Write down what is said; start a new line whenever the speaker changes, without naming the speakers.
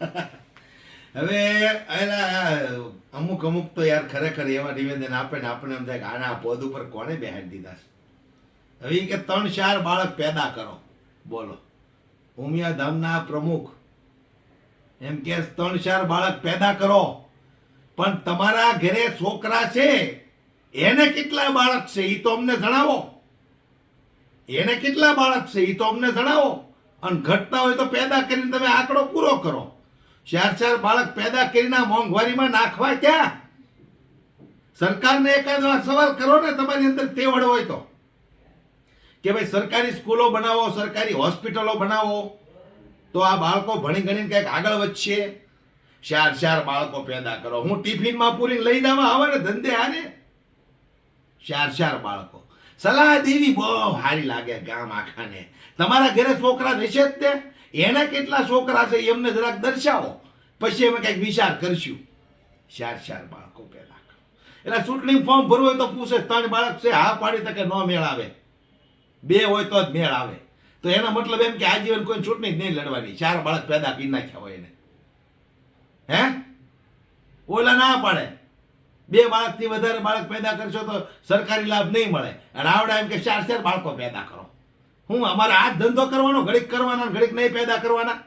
હવે એલા અમુક અમુક તો યાર ખરેખર એવા નિવેદન આપે ને આપણે એમ થાય કે આના પદ ઉપર કોને બેહાડી દીધા છે. હવે ઈ કે 3-4 બાળક પેદા કરો. બોલો, ઉમિયાધામના પ્રમુખ એમ કે 3-4 બાળક પેદા કરો, પણ તમારા ઘરે છોકરા છે એને કેટલા બાળક છે એ તો અમને જણાવો. એને કેટલા બાળક છે એ તો અમને જણાવો. અને ઘટતા હોય તો પેદા કરીને તમે આંકડો પૂરો કરો. 4-4 બાળક પેદા કરીને મોંઘવારીમાં નાખવા ક્યાં? સરકારને એકાદ વાર સવાલ કરો ને, તમારી અંદર તેવડ હોય તો, કે ભાઈ સરકારી સ્કૂલો બનાવો, સરકારી હોસ્પિટલો બનાવો, તો આ બાળકો ભણી ગણીને કંઈક આગળ વધશે. 4-4 બાળકો પેદા કરો. હું ટિફિનમાં પૂરીને લઈ જવા આવે ને ધંધે હારે 4-4 બાળકો. સલાહ દેવી બહુ સારી લાગે ગામ આખાને. તમારા ઘરે છોકરા રહેશે જ તે, એના કેટલા છોકરા છે એમને જરાક દર્શાવો, પછી અમે કંઈક વિચાર કરશું. 4-4 બાળકો પેદા કરો. એટલે ચૂંટણી ફોર્મ ભરવું હોય તો પૂછે 3 બાળક છે, હા પાડી તકે ન મેળ આવે, 2 હોય તો જ મેળ આવે. તો એનો મતલબ એમ કે આજીવન કોઈ ચૂંટણી જ નહીં લડવાની. 4 બાળક પેદા કરી નાખ્યા હોય એને. હે ઓલા ના પાડે 2 બાળકથી વધારે બાળક પેદા કરશો તો સરકારી લાભ નહીં મળે, અને આવડે એમ કે 4-4 બાળકો પેદા કરો. હું અમારે આ ધંધો કરવાનો, ઘડીક કરવાના ઘડીક નહીં પેદા કરવાના?